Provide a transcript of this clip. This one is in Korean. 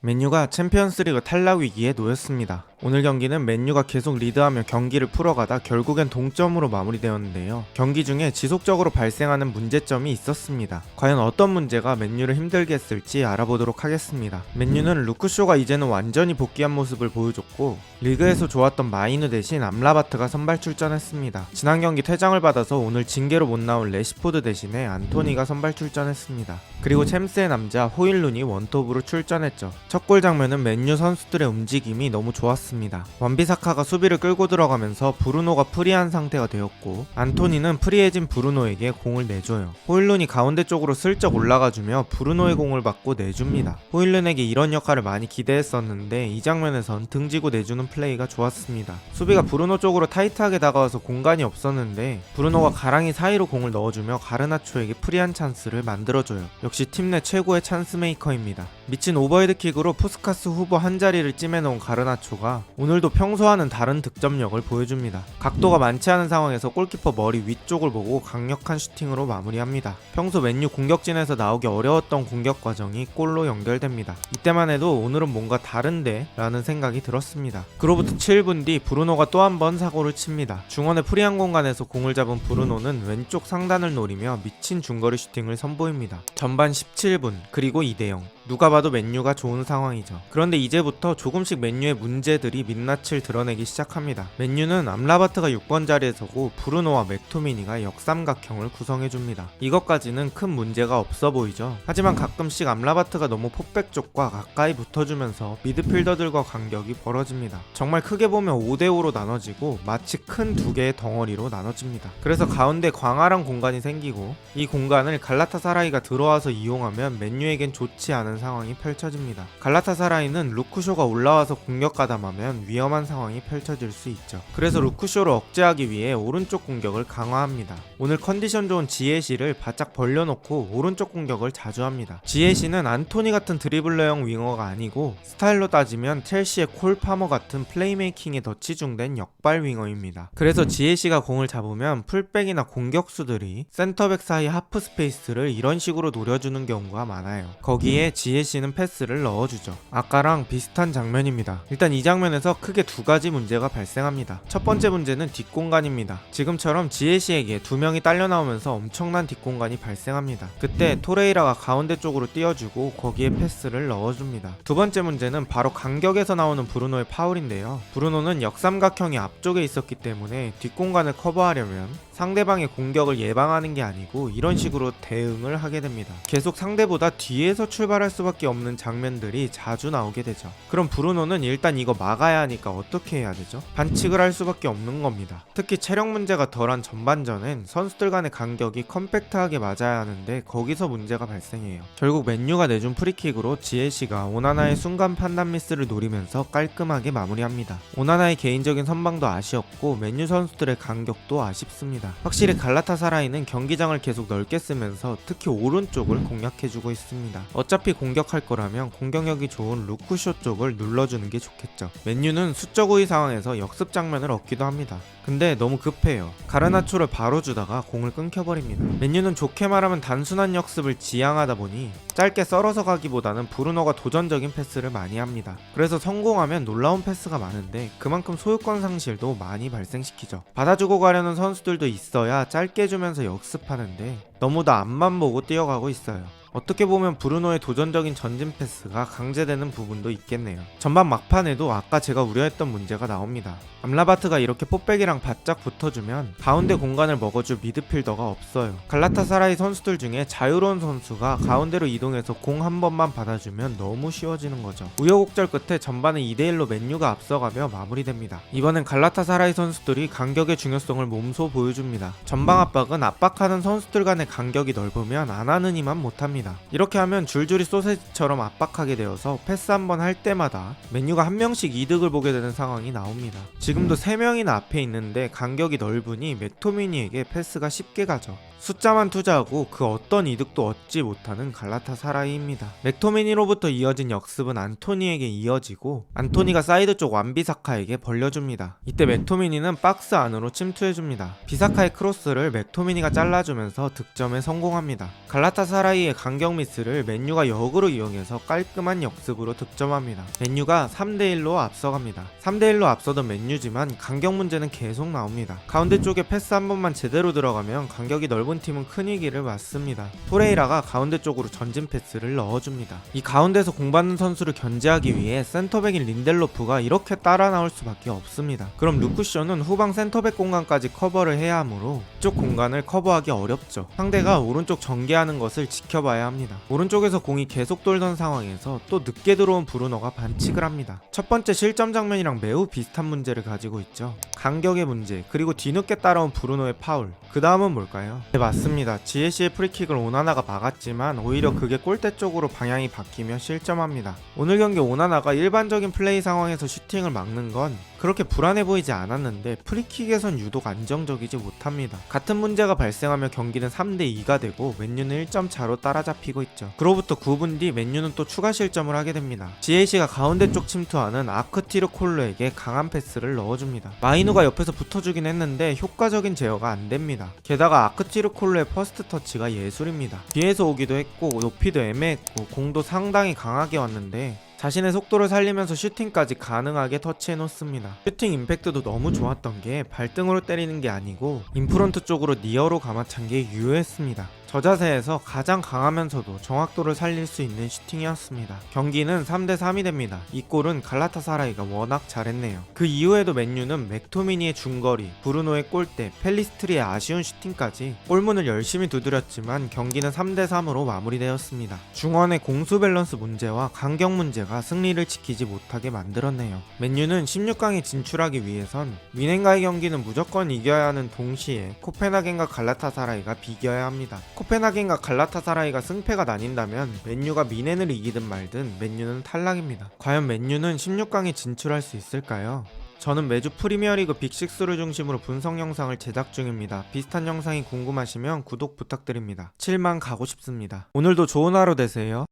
맨유가 챔피언스리그 탈락 위기에 놓였습니다. 오늘 경기는 맨유가 계속 리드하며 경기를 풀어가다 결국엔 동점으로 마무리되었는데요. 경기 중에 지속적으로 발생하는 문제점이 있었습니다. 과연 어떤 문제가 맨유를 힘들게 했을지 알아보도록 하겠습니다. 맨유는 루크쇼가 이제는 완전히 복귀한 모습을 보여줬고 리그에서 좋았던 마이누 대신 암라바트가 선발 출전했습니다. 지난 경기 퇴장을 받아서 오늘 징계로 못 나온 레시포드 대신에 안토니가 선발 출전했습니다. 그리고 챔스의 남자 호일룬이 원톱으로 출전했죠. 첫 골 장면은 맨유 선수들의 움직임이 너무 좋았습니다. 완비사카가 수비를 끌고 들어가면서 브루노가 프리한 상태가 되었고 안토니는 프리해진 브루노에게 공을 내줘요. 호일룬이 가운데 쪽으로 슬쩍 올라가주며 브루노의 공을 받고 내줍니다. 호일룬에게 이런 역할을 많이 기대했었는데 이 장면에선 등지고 내주는 플레이가 좋았습니다. 수비가 브루노 쪽으로 타이트하게 다가와서 공간이 없었는데 브루노가 가랑이 사이로 공을 넣어주며 가르나초에게 프리한 찬스를 만들어줘요. 역시 팀 내 최고의 찬스 메이커입니다. 미친 오버헤드킥으로 푸스카스 후보 한 자리를 찜해놓은 가르나초가 오늘도 평소와는 다른 득점력을 보여줍니다. 각도가 많지 않은 상황에서 골키퍼 머리 위쪽을 보고 강력한 슈팅으로 마무리합니다. 평소 맨유 공격진에서 나오기 어려웠던 공격 과정이 골로 연결됩니다. 이때만 해도 오늘은 뭔가 다른데? 라는 생각이 들었습니다. 그로부터 7분 뒤 브루노가 또 한 번 사고를 칩니다. 중원의 프리한 공간에서 공을 잡은 브루노는 왼쪽 상단을 노리며 미친 중거리 슈팅을 선보입니다. 전반 17분 그리고 2대0. 누가 봐도 맨유가 좋은 상황이죠. 그런데 이제부터 조금씩 맨유의 문제들이 민낯을 드러내기 시작합니다. 맨유는 암라바트가 6번 자리에 서고 브루노와 맥토미니가 역삼각형을 구성해줍니다. 이것까지는 큰 문제가 없어 보이죠. 하지만 가끔씩 암라바트가 너무 포백 쪽과 가까이 붙어주면서 미드필더들과 간격이 벌어집니다. 정말 크게 보면 5대5로 나눠지고 마치 큰 두 개의 덩어리로 나눠집니다. 그래서 가운데 광활한 공간이 생기고 이 공간을 갈라타사라이가 들어와서 이용하면 맨유에겐 좋지 않은 상황이 펼쳐집니다. 갈라타사라이는 루크쇼가 올라와서 공격 가담하면 위험한 상황이 펼쳐질 수 있죠. 그래서 루크쇼를 억제하기 위해 오른쪽 공격을 강화합니다. 오늘 컨디션 좋은 지에시를 바짝 벌려놓고 오른쪽 공격을 자주 합니다. 지에시는 안토니 같은 드리블러형 윙어가 아니고 스타일로 따지면 첼시의 콜 파머 같은 플레이메이킹에 더 치중된 역발 윙어입니다. 그래서 지에시가 공을 잡으면 풀백이나 공격수들이 센터백 사이 하프 스페이스를 이런 식으로 노려주는 경우가 많아요. 거기에 지에시는 패스를 넣어주죠. 아까랑 비슷한 장면입니다. 일단 이 장면에서 크게 두 가지 문제가 발생합니다. 첫 번째 문제는 뒷공간입니다. 지금처럼 지에시에게 두 명이 딸려 나오면서 엄청난 뒷공간이 발생합니다. 그때 토레이라가 가운데 쪽으로 띄워주고 거기에 패스를 넣어줍니다. 두 번째 문제는 바로 간격에서 나오는 브루노의 파울인데요. 브루노는 역삼각형이 앞쪽에 있었기 때문에 뒷공간을 커버하려면 상대방의 공격을 예방하는 게 아니고 이런 식으로 대응을 하게 됩니다. 계속 상대보다 뒤에서 출발할 수밖에 없는 장면들이 자주 나오게 되죠. 그럼 브루노는 일단 이거 막아야 하니까 어떻게 해야 되죠? 반칙을 할 수밖에 없는 겁니다. 특히 체력 문제가 덜한 전반전엔 선수들 간의 간격이 컴팩트하게 맞아야 하는데 거기서 문제가 발생해요. 결국 맨유가 내준 프리킥으로 지에시가 오나나의 순간 판단 미스를 노리면서 깔끔하게 마무리합니다. 오나나의 개인적인 선방도 아쉬웠고 맨유 선수들의 간격도 아쉽습니다. 확실히 갈라타사라이는 경기장을 계속 넓게 쓰면서 특히 오른쪽을 공략해주고 있습니다. 어차피 공격할 거라면 공격력이 좋은 루크쇼 쪽을 눌러주는 게 좋겠죠. 맨유는 수적 우위 상황에서 역습 장면을 얻기도 합니다. 근데 너무 급해요. 가르나초를 바로 주다가 공을 끊겨버립니다. 맨유는 좋게 말하면 단순한 역습을 지향하다 보니 짧게 썰어서 가기보다는 브루노가 도전적인 패스를 많이 합니다. 그래서 성공하면 놀라운 패스가 많은데 그만큼 소유권 상실도 많이 발생시키죠. 받아주고 가려는 선수들도 있어야 짧게 주면서 역습하는데 너무 다 앞만 보고 뛰어가고 있어요. 어떻게 보면 브루노의 도전적인 전진 패스가 강제되는 부분도 있겠네요. 전반 막판에도 아까 제가 우려했던 문제가 나옵니다. 암라바트가 이렇게 포백이랑 바짝 붙어주면 가운데 공간을 먹어줄 미드필더가 없어요. 갈라타사라이 선수들 중에 자유로운 선수가 가운데로 이동해서 공 한 번만 받아주면 너무 쉬워지는 거죠. 우여곡절 끝에 전반은 2대1로 맨유가 앞서가며 마무리됩니다. 이번엔 갈라타사라이 선수들이 간격의 중요성을 몸소 보여줍니다. 전방 압박은 압박하는 선수들 간의 간격이 넓으면 안 하느니만 못합니다. 이렇게 하면 줄줄이 소세지처럼 압박하게 되어서 패스 한 번 할 때마다 맨유가 한 명씩 이득을 보게 되는 상황이 나옵니다. 지금도 3명이나 앞에 있는데 간격이 넓으니 맥토미니에게 패스가 쉽게 가죠. 숫자만 투자하고 그 어떤 이득도 얻지 못하는 갈라타사라이입니다. 맥토미니로부터 이어진 역습은 안토니에게 이어지고 안토니가 사이드 쪽 완비사카에게 벌려줍니다. 이때 맥토미니는 박스 안으로 침투해줍니다. 비사카의 크로스를 맥토미니가 잘라주면서 득점에 성공합니다. 갈라타사라이의 간격 미스를 맨유가 역으로 이용해서 깔끔한 역습으로 득점합니다. 맨유가 3대1로 앞서갑니다. 3대1로 앞서던 맨유지만 간격 문제는 계속 나옵니다. 가운데 쪽에 패스 한 번만 제대로 들어가면 간격이 넓은 팀은 큰 위기를 맞습니다. 토레이라가 가운데 쪽으로 전진 패스를 넣어줍니다. 이 가운데서 공받는 선수를 견제하기 위해 센터백인 린델로프가 이렇게 따라 나올 수밖에 없습니다. 그럼 루쿠쇼는 후방 센터백 공간까지 커버를 해야 하므로 이쪽 공간을 커버하기 어렵죠. 상대가 오른쪽 전개하는 것을 지켜봐야 합니다. 오른쪽에서 공이 계속 돌던 상황에서 또 늦게 들어온 브루노가 반칙을 합니다. 첫 번째 실점 장면이랑 매우 비슷한 문제를 가지고 있죠. 간격의 문제, 그리고 뒤늦게 따라온 브루노의 파울. 그 다음은 뭘까요? 네, 맞습니다. 지에시의 프리킥을 오나나가 막았지만 오히려 그게 골대 쪽으로 방향이 바뀌며 실점합니다. 오늘 경기 오나나가 일반적인 플레이 상황에서 슈팅을 막는 건 그렇게 불안해 보이지 않았는데 프리킥에선 유독 안정적이지 못합니다. 같은 문제가 발생하며 경기는 3대2가 되고 맨유는 1점 차로 따라잡히고 있죠. 그로부터 9분 뒤 맨유는 또 추가 실점을 하게 됩니다. 지에시가 가운데 쪽 침투하는 아크티르 콜로에게 강한 패스를 넣어줍니다. 마이누가 옆에서 붙어주긴 했는데 효과적인 제어가 안됩니다. 게다가 아크티르 콜로의 퍼스트 터치가 예술입니다. 뒤에서 오기도 했고 높이도 애매했고 공도 상당히 강하게 왔는데 자신의 속도를 살리면서 슈팅까지 가능하게 터치해 놓습니다. 슈팅 임팩트도 너무 좋았던 게 발등으로 때리는 게 아니고 인프런트 쪽으로 니어로 감아찬 게 유효했습니다. 저 자세에서 가장 강하면서도 정확도를 살릴 수 있는 슈팅이었습니다. 경기는 3대3이 됩니다. 이 골은 갈라타사라이가 워낙 잘했네요. 그 이후에도 맨유는 맥토미니의 중거리, 브루노의 골대, 펠리스트리의 아쉬운 슈팅까지 골문을 열심히 두드렸지만 경기는 3대3으로 마무리되었습니다. 중원의 공수 밸런스 문제와 간격 문제가 승리를 지키지 못하게 만들었네요. 맨유는 16강에 진출하기 위해선 뮌헨과의 경기는 무조건 이겨야 하는 동시에 코펜하겐과 갈라타사라이가 비겨야 합니다. 코펜하겐과 갈라타사라이가 승패가 나뉜다면 맨유가 뮌헨을 이기든 말든 맨유는 탈락입니다. 과연 맨유는 16강에 진출할 수 있을까요? 저는 매주 프리미어리그 빅6를 중심으로 분석 영상을 제작 중입니다. 비슷한 영상이 궁금하시면 구독 부탁드립니다. 7만 가고 싶습니다. 오늘도 좋은 하루 되세요.